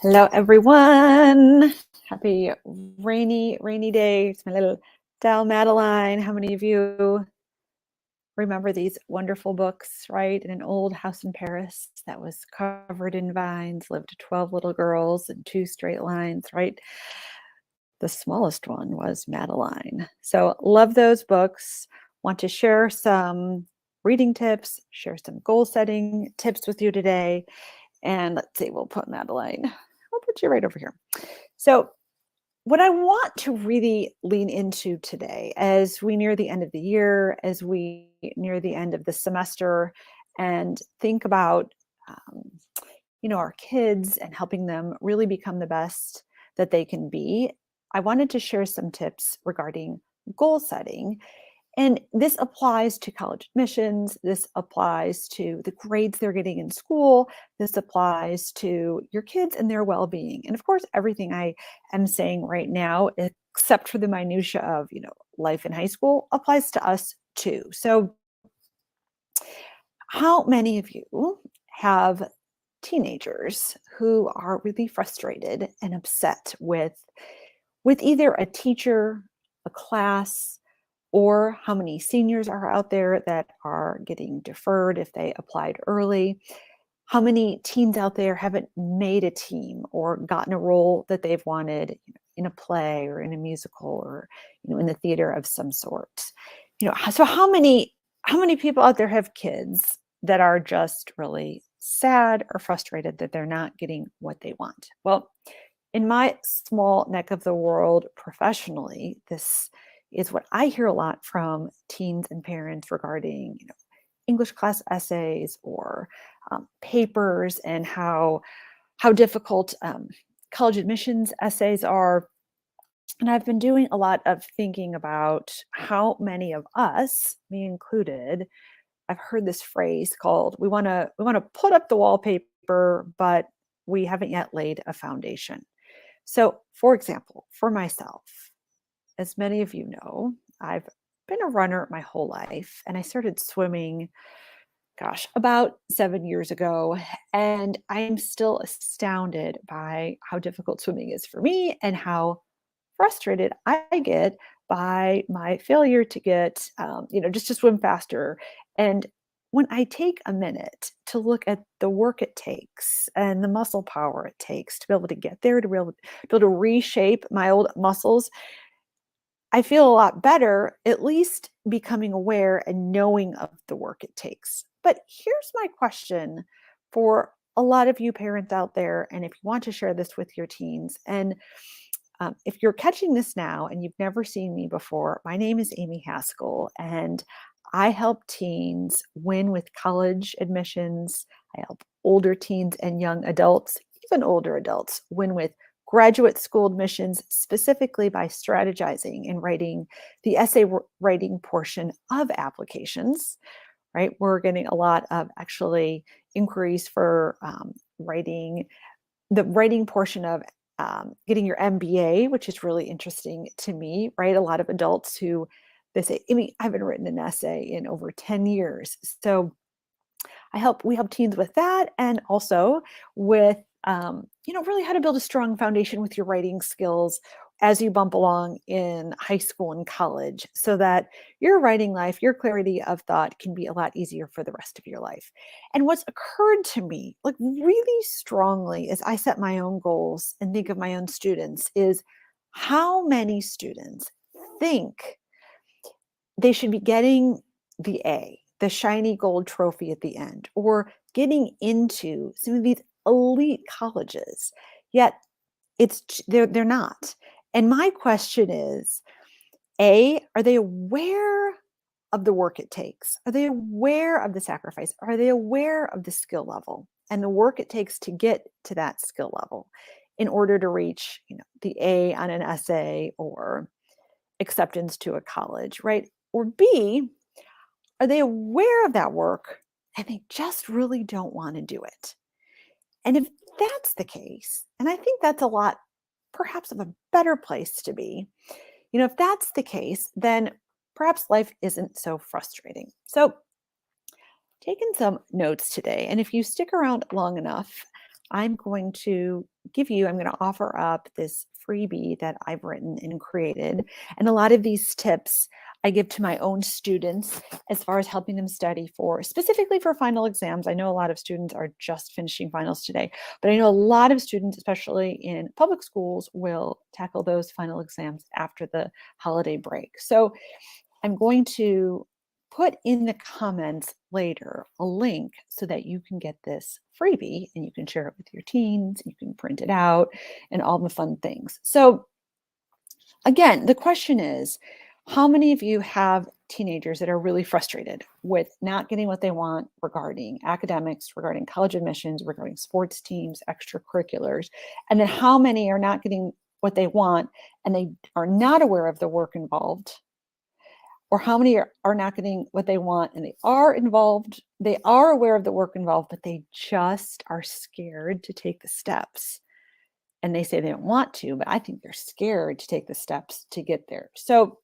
Hello, everyone. Happy rainy day. It's my little Dal Madeline. How many of you remember these wonderful books, right? In an old house in Paris that was covered in vines, lived 12 little girls in 2 straight lines, right? The smallest one was Madeline. So love those books. Want to share some reading tips, share some goal setting tips with you today. And let's see, we'll put Madeline. I'll put you right over here. So what I want to really lean into today as we near the end of the year, as we near the end of the semester, and think about our kids and helping them really become the best that they can be, I wanted to share some tips regarding goal setting. And this applies to college admissions. This applies to the grades they're getting in school. This applies to your kids and their well-being. And of course, everything I am saying right now, except for the minutia of, life in high school, applies to us too. So how many of you have teenagers who are really frustrated and upset with either a teacher, a class, or how many seniors are out there that are getting deferred if they applied early? How many teens out there haven't made a team or gotten a role that they've wanted in a play or in a musical or in the theater of some sort? So how many people out there have kids that are just really sad or frustrated that they're not getting what they want? Well, in my small neck of the world professionally, this is what I hear a lot from teens and parents regarding English class essays or papers, and how difficult college admissions essays are. And I've been doing a lot of thinking about how many of us, me included, I've heard this phrase called we want to put up the wallpaper, but we haven't yet laid a foundation. So, for example, for myself, as many of you know, I've been a runner my whole life, and I started swimming, about 7 years ago. And I'm still astounded by how difficult swimming is for me and how frustrated I get by my failure to get, just to swim faster. And when I take a minute to look at the work it takes and the muscle power it takes to be able to get there, to be able to reshape my old muscles, I feel a lot better, at least becoming aware and knowing of the work it takes. But here's my question for a lot of you parents out there, and if you want to share this with your teens, and if you're catching this now and you've never seen me before, my name is Amy Haskell, and I help teens win with college admissions. I help older teens and young adults, even older adults, win with graduate school admissions, specifically by strategizing and writing the essay writing portion of applications, right? We're getting a lot of actually inquiries for writing the writing portion of getting your MBA, which is really interesting to me, right? A lot of adults who they say, Amy, I haven't written an essay in over 10 years. So we help teens with that, and also with, really how to build a strong foundation with your writing skills as you bump along in high school and college, so that your writing life, your clarity of thought can be a lot easier for the rest of your life. And what's occurred to me, like really strongly, as I set my own goals and think of my own students, is how many students think they should be getting the A, the shiny gold trophy at the end, or getting into some of these elite colleges, yet they're not. And my question is, A, are they aware of the work it takes? Are they aware of the sacrifice? Are they aware of the skill level and the work it takes to get to that skill level in order to reach, the A on an essay or acceptance to a college, right? Or B, are they aware of that work and they just really don't want to do it? And if that's the case, and I think that's a lot, perhaps, of a better place to be, if that's the case, then perhaps life isn't so frustrating. So, taken some notes today. And if you stick around long enough, I'm going to I'm going to offer up this freebie that I've written and created. And a lot of these tips I give to my own students as far as helping them study for specifically for final exams. I know a lot of students are just finishing finals today, but I know a lot of students, especially in public schools, will tackle those final exams after the holiday break. So I'm going to put in the comments later a link so that you can get this freebie and you can share it with your teens, you can print it out, and all the fun things. So again, the question is, how many of you have teenagers that are really frustrated with not getting what they want regarding academics, regarding college admissions, regarding sports teams, extracurriculars? And then how many are not getting what they want and they are not aware of the work involved? Or how many are not getting what they want and they are aware of the work involved, but they just are scared to take the steps? And they say they don't want to, but I think they're scared to take the steps to get there. So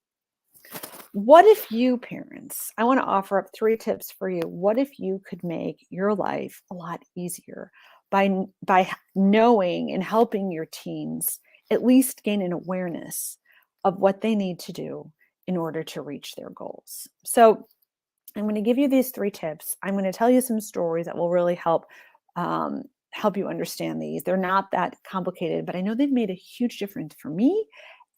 what if you parents, I want to offer up 3 tips for you. What if you could make your life a lot easier by knowing and helping your teens at least gain an awareness of what they need to do in order to reach their goals? So I'm going to give you these 3 tips. I'm going to tell you some stories that will really help you understand these. They're not that complicated, but I know they've made a huge difference for me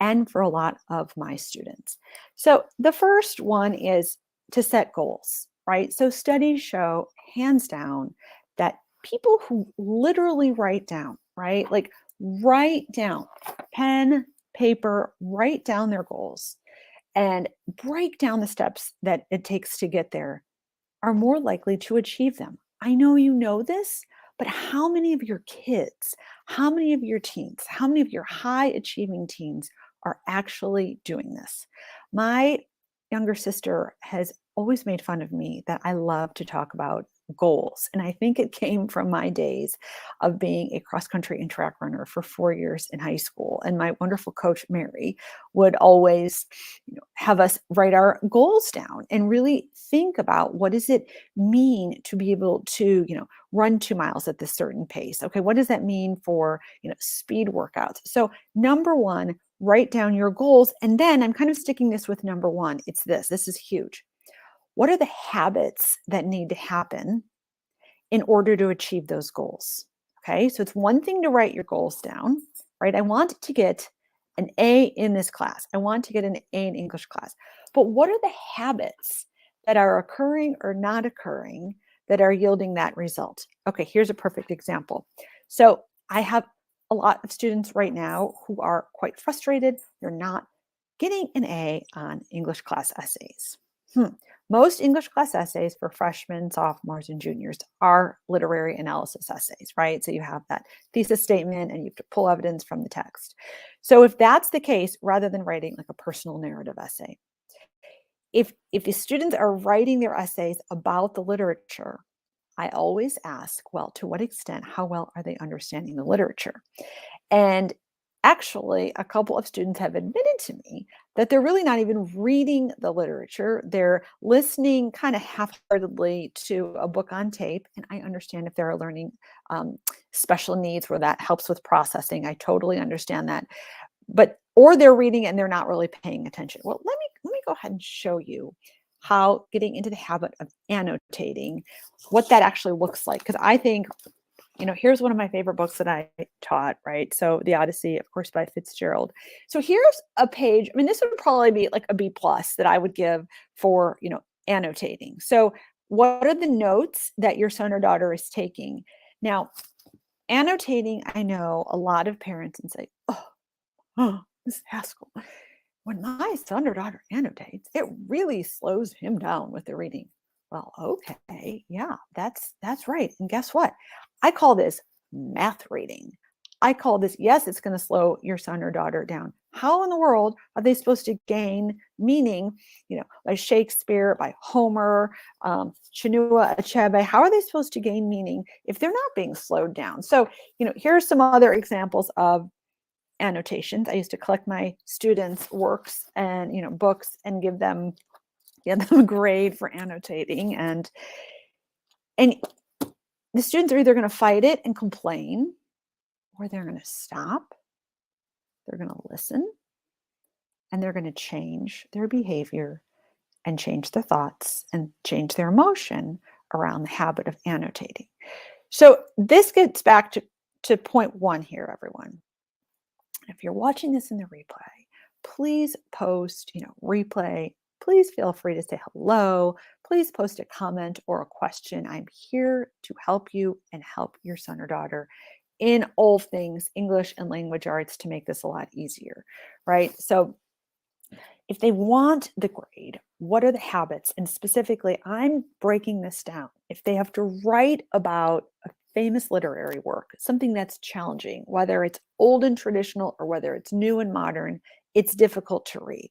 and for a lot of my students. So the first one is to set goals, right? So studies show hands down that people who literally write down, right? Like write down, pen, paper, write down their goals and break down the steps that it takes to get there are more likely to achieve them. I know you know this, but how many of your kids, how many of your teens, how many of your high achieving teens are actually doing this? My younger sister has always made fun of me that I love to talk about goals. And I think it came from my days of being a cross country and track runner for 4 years in high school. And my wonderful coach, Mary, would always have us write our goals down and really think about what does it mean to be able to, run 2 miles at this certain pace. Okay, what does that mean for, speed workouts? So number one, write down your goals. And then I'm kind of sticking this with number one. It's this is huge. What are the habits that need to happen in order to achieve those goals? Okay, so it's one thing to write your goals down, right? I want to get an A in this class. I want to get an A in English class. But what are the habits that are occurring or not occurring that are yielding that result? Okay, here's a perfect example. So I have a lot of students right now who are quite frustrated. They're not getting an A on English class essays. Most English class essays for freshmen, sophomores, and juniors are literary analysis essays, right? So you have that thesis statement and you have to pull evidence from the text. So if that's the case, rather than writing like a personal narrative essay, if the students are writing their essays about the literature, I always ask, well, to what extent, how well are they understanding the literature? And actually, a couple of students have admitted to me that they're really not even reading the literature. They're listening kind of half-heartedly to a book on tape. And I understand if they're learning special needs where that helps with processing. I totally understand that. Or they're reading and they're not really paying attention. Well, let me go ahead and show you how getting into the habit of annotating, what that actually looks like. Because I think here's one of my favorite books that I taught, right? So The Odyssey, of course, by Fitzgerald. So here's a page. I mean, this would probably be like a B+ that I would give for, annotating. So what are the notes that your son or daughter is taking? Now, annotating, I know a lot of parents and say, oh, Miss Haskell, when my son or daughter annotates, it really slows him down with the reading. Well, okay, yeah, that's right. And guess what? I call this math reading. I call this, yes, it's going to slow your son or daughter down. How in the world are they supposed to gain meaning, by Shakespeare, by Homer, Chinua Achebe? How are they supposed to gain meaning if they're not being slowed down? So, here's some other examples of annotations. I used to collect my students' works and books and give them a grade for annotating. And And the students are either going to fight it and complain, or they're going to stop, they're going to listen, and they're going to change their behavior and change their thoughts and change their emotion around the habit of annotating. So this gets back to point one here, everyone. If you're watching this in the replay, please post, replay. Please feel free to say hello. Please post a comment or a question. I'm here to help you and help your son or daughter in all things English and language arts to make this a lot easier, right? So if they want the grade, what are the habits? And specifically, I'm breaking this down. If they have to write about a famous literary work, something that's challenging, whether it's old and traditional or whether it's new and modern, it's difficult to read.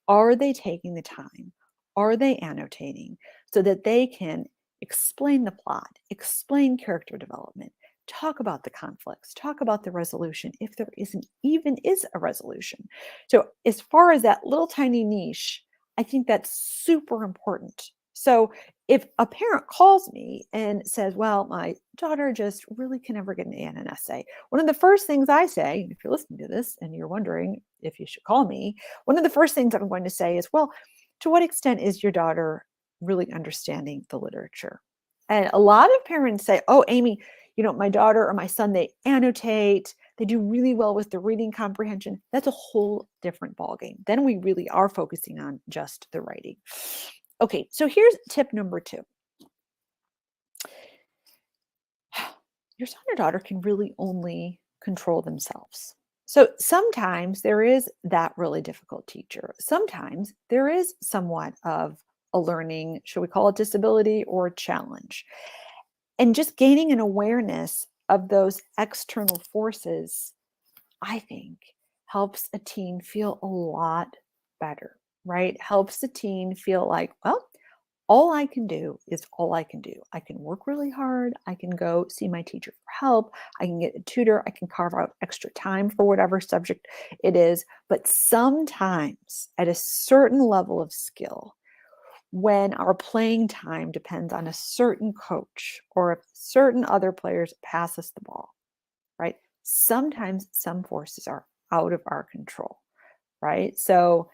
Are they taking the time? Are they annotating so that they can explain the plot, explain character development, talk about the conflicts, talk about the resolution, if there even is a resolution? So as far as that little tiny niche, I think that's super important. So if a parent calls me and says, well, my daughter just really can never get an A in an essay, one of the first things I say, if you're listening to this and you're wondering if you should call me, one of the first things I'm going to say is, well, to what extent is your daughter really understanding the literature? And a lot of parents say, oh, Amy, my daughter or my son, they annotate, they do really well with the reading comprehension. That's a whole different ballgame. Then we really are focusing on just the writing. Okay, so here's tip number 2. Your son or daughter can really only control themselves. So sometimes there is that really difficult teacher. Sometimes there is somewhat of a learning, should we call it disability or challenge? And just gaining an awareness of those external forces, I think, helps a teen feel a lot better, right? Helps the teen feel like, well, all I can do is all I can do. I can work really hard. I can go see my teacher for help. I can get a tutor. I can carve out extra time for whatever subject it is. But sometimes at a certain level of skill, when our playing time depends on a certain coach or if certain other players pass us the ball, right? Sometimes some forces are out of our control, right? So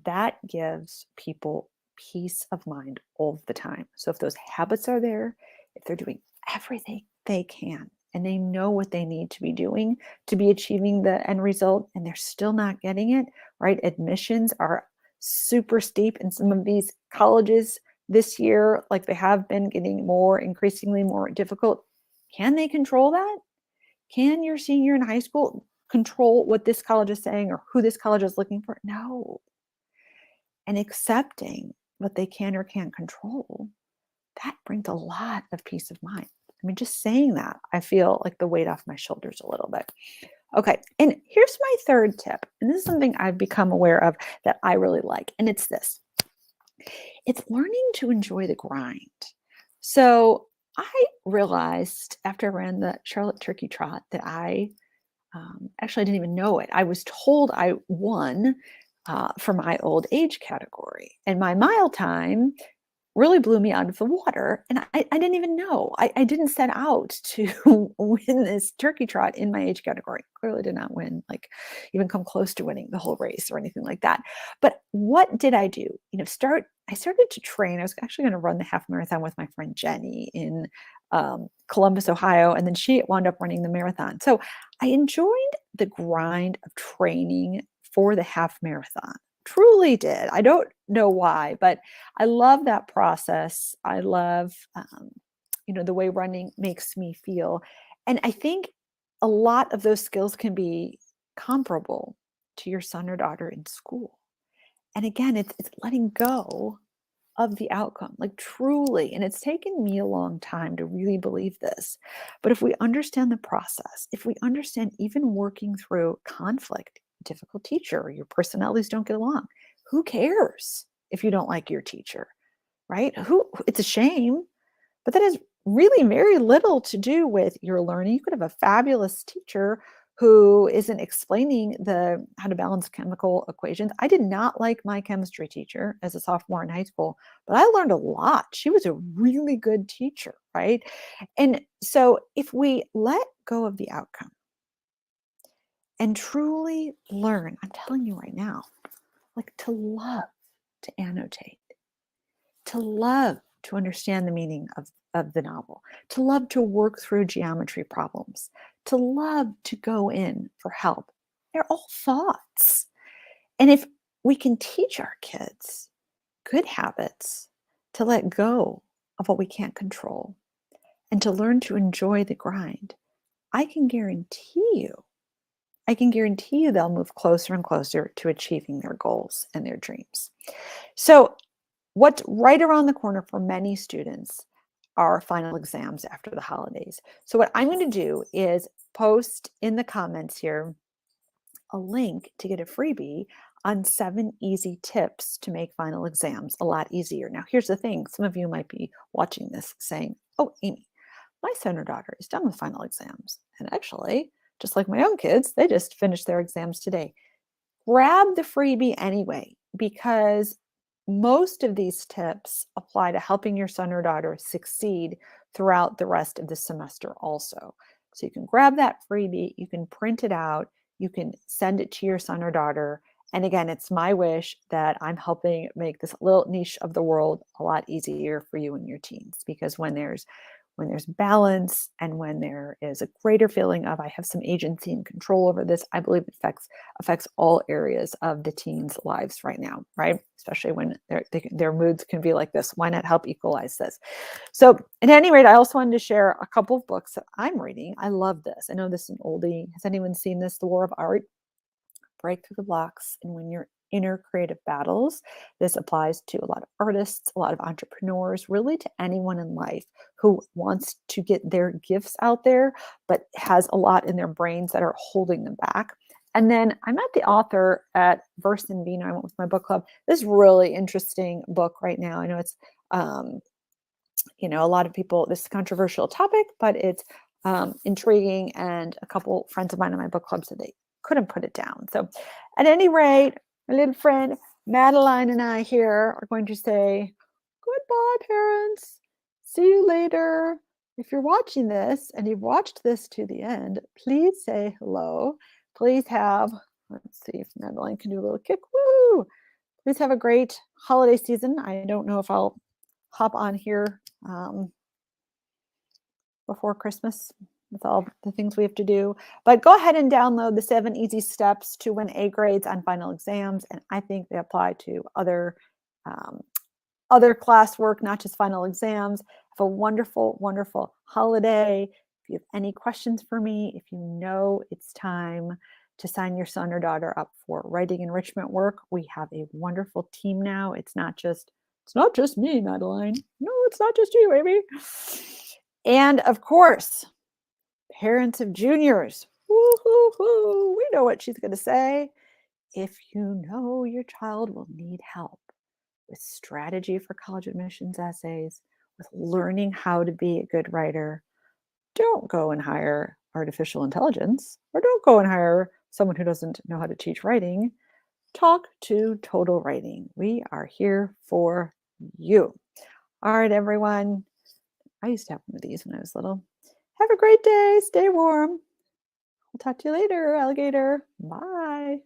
that gives people peace of mind all the time. So if those habits are there, if they're doing everything they can and they know what they need to be doing to be achieving the end result and they're still not getting it, right? Admissions are super steep in some of these colleges this year, like they have been getting increasingly more difficult. Can they control that? Can your senior in high school control what this college is saying or who this college is looking for? No. And accepting what they can or can't control, that brings a lot of peace of mind. I mean, just saying that, I feel like the weight off my shoulders a little bit. Okay, and here's my third tip. And this is something I've become aware of that I really like. And it's this. It's learning to enjoy the grind. So I realized after I ran the Charlotte Turkey Trot that actually, I didn't even know it. I was told I won for my old age category. And my mile time really blew me out of the water. And I didn't even know. I didn't set out to win this turkey trot in my age category. Clearly did not win, like even come close to winning the whole race or anything like that. But what did I do? I started to train. I was actually going to run the half marathon with my friend Jenny in Columbus, Ohio. And then she wound up running the marathon. So I enjoyed the grind of training for the half marathon. Truly did. I don't know why, but I love that process. I love, the way running makes me feel. And I think a lot of those skills can be comparable to your son or daughter in school. And again, it's letting go of the outcome, like truly. And it's taken me a long time to really believe this. But if we understand the process, if we understand even working through conflict, difficult teacher, your personalities don't get along, who cares if you don't like your teacher, right? It's a shame, but that has really very little to do with your learning. You could have a fabulous teacher who isn't explaining how to balance chemical equations. I did not like my chemistry teacher as a sophomore in high school, but I learned a lot. She was a really good teacher, right? And so if we let go of the outcome and truly learn, I'm telling you right now, like to love to annotate, to love to understand the meaning of the novel, to love to work through geometry problems, to love to go in for help. They're all thoughts. And if we can teach our kids good habits to let go of what we can't control and to learn to enjoy the grind, I can guarantee you, they'll move closer and closer to achieving their goals and their dreams. So what's right around the corner for many students are final exams after the holidays. So what I'm going to do is post in the comments here a link to get a freebie on 7 easy tips to make final exams a lot easier. Now, here's the thing. Some of you might be watching this saying, oh, Amy, my son or daughter is done with final exams. And actually, just like my own kids, they just finished their exams today. Grab the freebie anyway, because most of these tips apply to helping your son or daughter succeed throughout the rest of the semester also. So you can grab that freebie, you can print it out, you can send it to your son or daughter. And again, it's my wish that I'm helping make this little niche of the world a lot easier for you and your teens, because when there's balance and when there is a greater feeling of I have some agency and control over this, I believe it affects all areas of the teens' lives right now, right? Especially when their moods can be like this. Why not help equalize this? So at any rate, I also wanted to share a couple of books that I'm reading. I love this. I know this is an oldie. Has anyone seen this? The War of Art. Break through the blocks and win your inner creative battles. This applies to a lot of artists, a lot of entrepreneurs, really to anyone in life who wants to get their gifts out there, but has a lot in their brains that are holding them back. And then I met the author at Verse and Vino. I went with my book club. This really interesting book right now. I know it's, a lot of people, this is a controversial topic, but it's intriguing. And a couple friends of mine in my book club said they couldn't put it down. So at any rate, my little friend Madeline and I here are going to say goodbye, parents. See you later. If you're watching this and you've watched this to the end, please say hello. Please have, let's see if Madeline can do a little kick. Woo! Please have a great holiday season. I don't know if I'll hop on here before Christmas with all the things we have to do. But go ahead and download the 7 easy steps to win A grades on final exams. And I think they apply to other classwork, not just final exams. Have a wonderful, wonderful holiday. If you have any questions for me, if you know it's time to sign your son or daughter up for writing enrichment work, we have a wonderful team now. It's not just me, Madeline. No, it's not just you, Amy. And of course, parents of juniors. Woo-hoo-hoo. We know what she's going to say. If you know your child will need help with strategy for college admissions essays, with learning how to be a good writer, don't go and hire artificial intelligence, or don't go and hire someone who doesn't know how to teach writing. Talk to Total Writing. We are here for you. All right, everyone. I used to have one of these when I was little. Have a great day. Stay warm. I'll talk to you later, alligator. Bye.